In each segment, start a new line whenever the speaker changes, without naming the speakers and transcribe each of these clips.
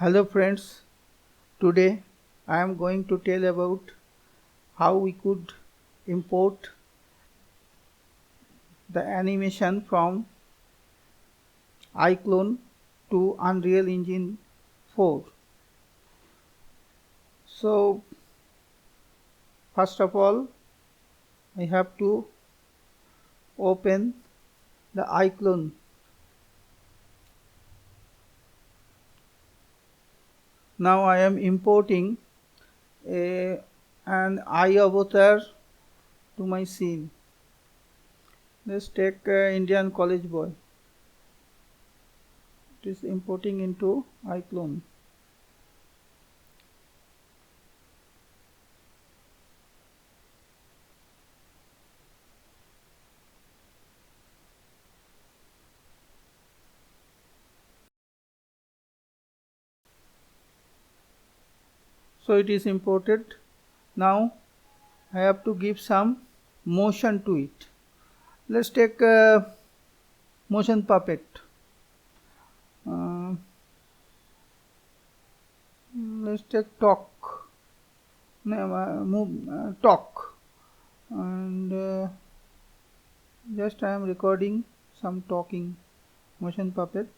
Hello friends, today I am going to tell about how we could import the animation from iClone to Unreal Engine 4. So first of all I have to open the iClone. Now I am importing an iAvatar to my scene. Let's take Indian college boy. It is importing into iClone. So it is imported. Now I have to give some motion to it. Let's take motion puppet. Uh, let's take talk. Talk, and just I am recording some talking motion puppet.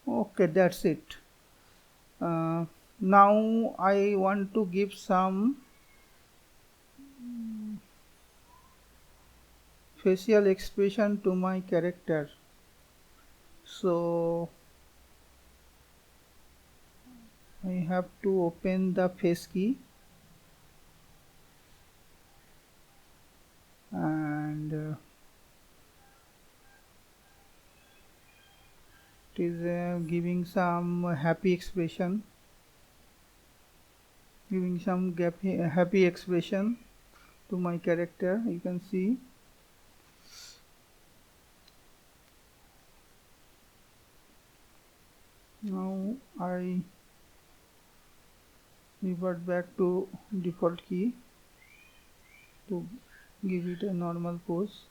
Okay, that's it. Now I want to give some facial expression to my character. So I have to open the face key and it is giving some happy expression, happy expression to my character. You can see. Now I revert back to default key to give it a normal pose.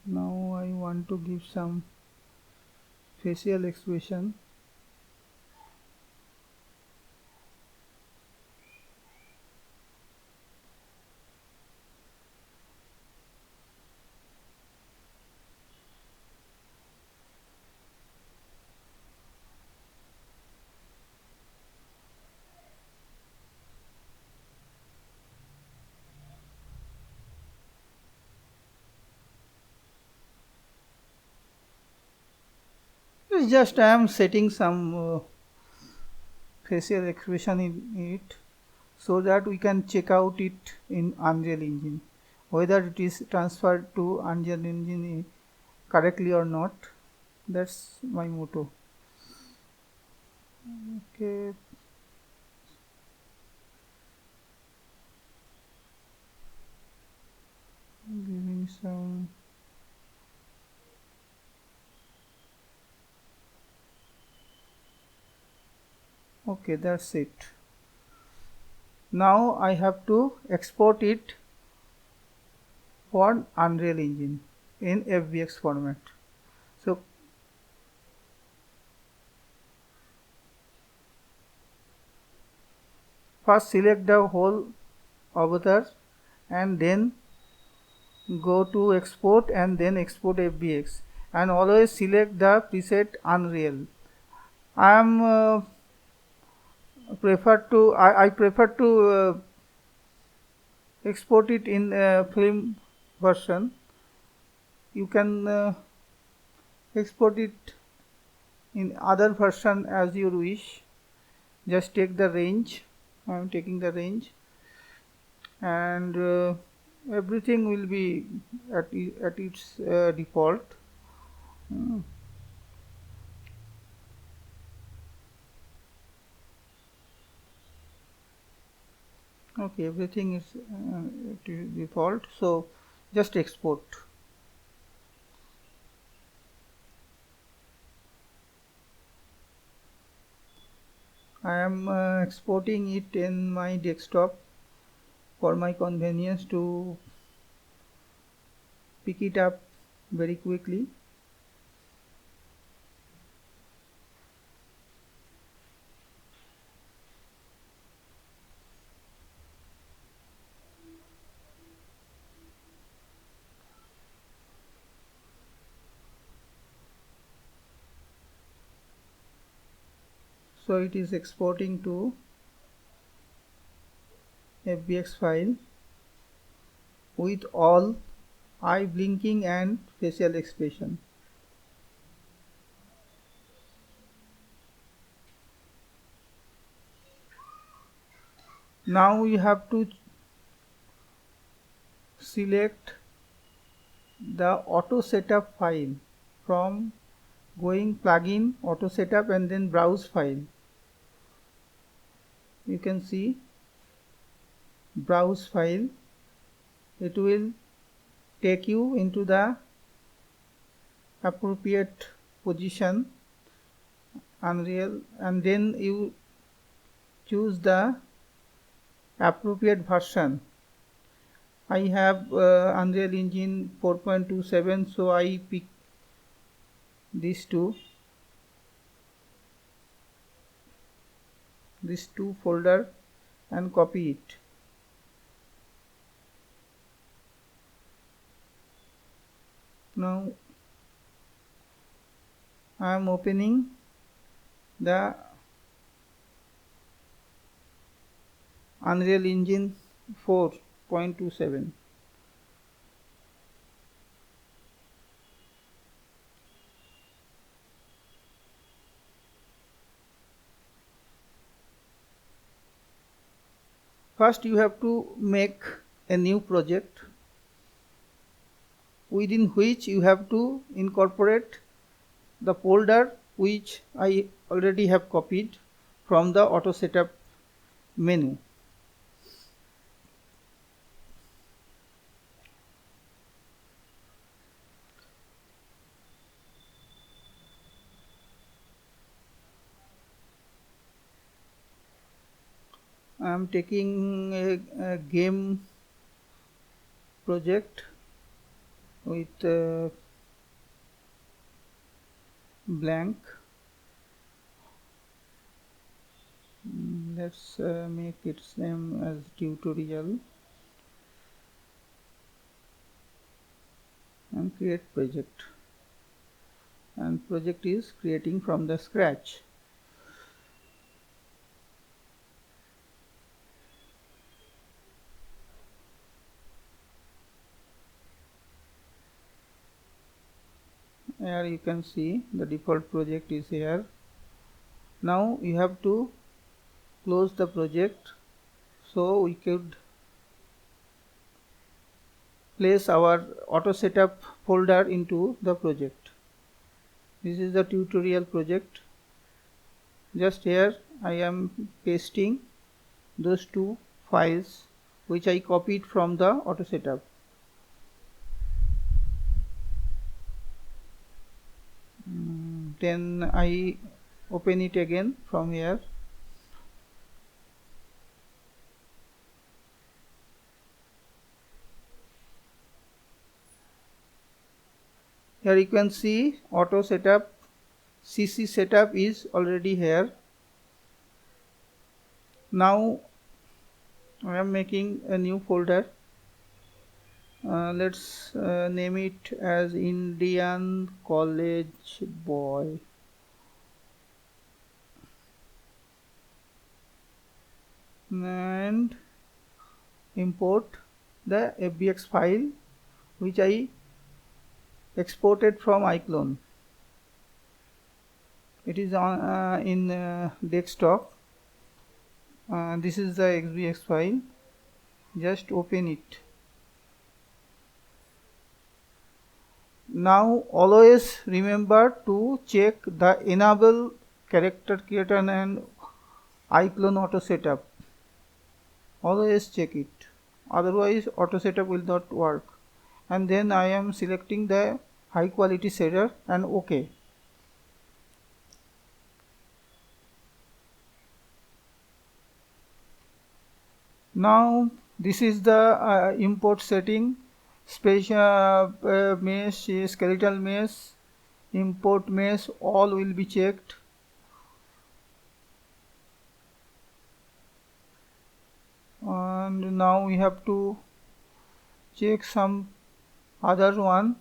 Now I want to give some facial expression. It's just I am setting some facial expression in it so that we can check out it in Unreal Engine whether it is transferred to Unreal Engine correctly or not. That's my motto. Okay, giving some okay, that's it. Now I have to export it for Unreal Engine in FBX format. So first select the whole avatar and then go to export and then export FBX, and always select the preset Unreal. I prefer to export it in film version. You can export it in other version as you wish. Just take the range. I am taking the range, and everything will be at its default. Okay, everything is at default, so just export. I am exporting it in my desktop for my convenience to pick it up very quickly. So it is exporting to FBX file with all eye blinking and facial expression. Now you have to select the auto setup file from going plugin auto setup and then browse file. You can see browse file. It will take you into the appropriate position Unreal, and then you choose the appropriate version. I have Unreal Engine 4.27, so I pick these two folder and copy it. Now I am opening the Unreal Engine 4.27. First you have to make a new project within which you have to incorporate the folder which I already have copied from the auto setup menu. I am taking a game project with blank. Let's make its name as tutorial and create project, and project is creating from the scratch. Here you can see the default project is here. Now you have to close the project so we could place our auto setup folder into the project. This is the tutorial project. Just here I am pasting those two files which I copied from the auto setup. Then I open it again from here. Here you can see auto setup, CC setup is already here. Now I am making a new folder. Let's name it as Indian College Boy. And import the FBX file which I exported from iClone. It is on in desktop. This is the XBX file. Just open it. Now always remember to check the enable character creator and iClone auto setup. Always check it, otherwise auto setup will not work. And then I am selecting the high quality shader and OK. Now this is the import setting. Special mesh, skeletal mesh, import mesh, all will be checked. And now we have to check some other one.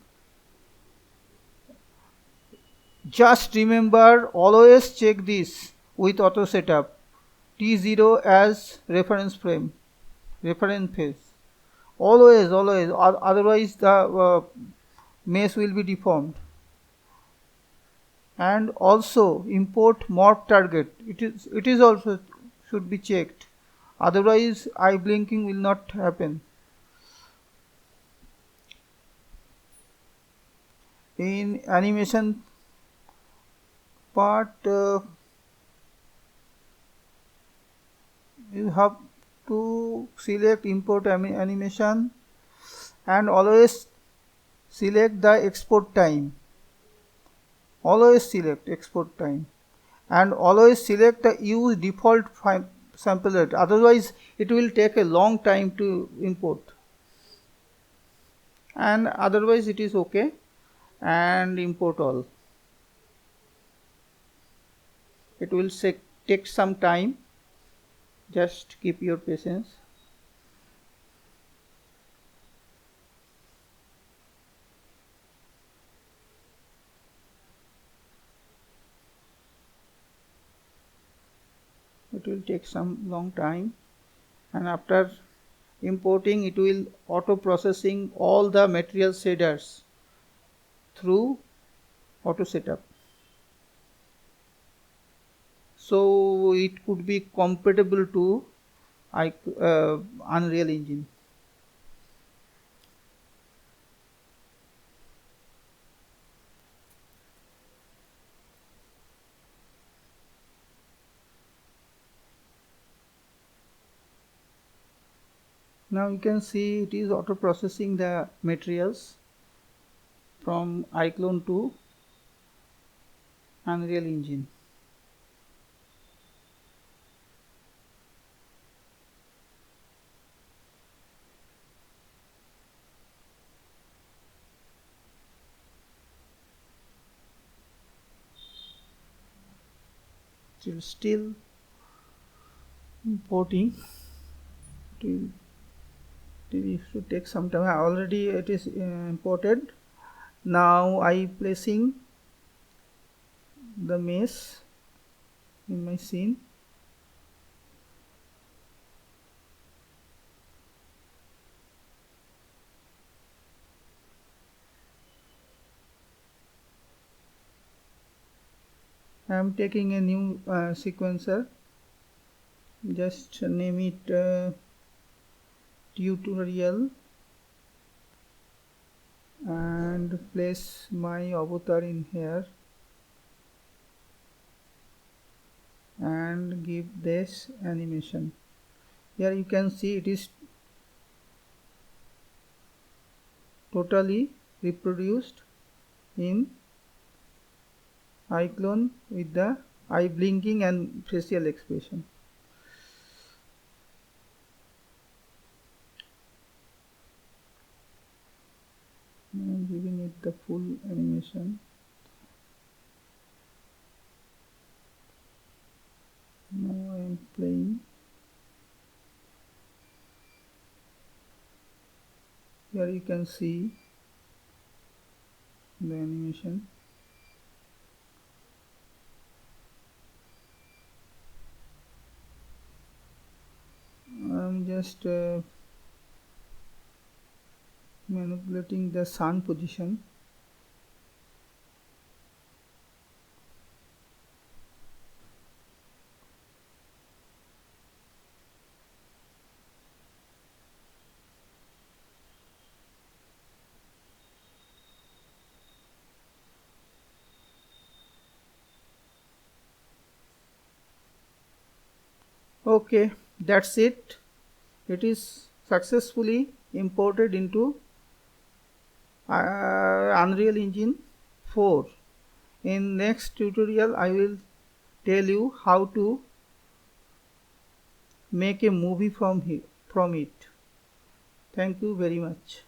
Just remember, always check this with auto setup. T0 as reference frame, reference phase. Always, always. Otherwise the mesh will be deformed. And also import morph target. It is also should be checked. Otherwise eye blinking will not happen. In animation part, you have to select import animation and always select the export time. Always select export time and always select the use default sample rate. Otherwise it will take a long time to import, and otherwise it is okay. And import all. It will take some time. Just keep your patience. It will take some long time, and after importing it will auto processing all the material shaders through auto setup. So it could be compatible to Unreal Engine. Now you can see it is auto processing the materials from iClone to Unreal Engine. It is still importing. It should take some time. Already it is imported. Now I placing the mesh in my scene. I am taking a new sequencer. Just name it tutorial and place my avatar in here and give this animation. Here you can see it is totally reproduced in iClone with the eye blinking and facial expression. I am giving it the full animation. Now I am playing. Here you can see the animation. I am just manipulating the sun position. Okay, that's it. It is successfully imported into Unreal Engine 4. In next tutorial I will tell you how to make a movie from from it. Thank you very much.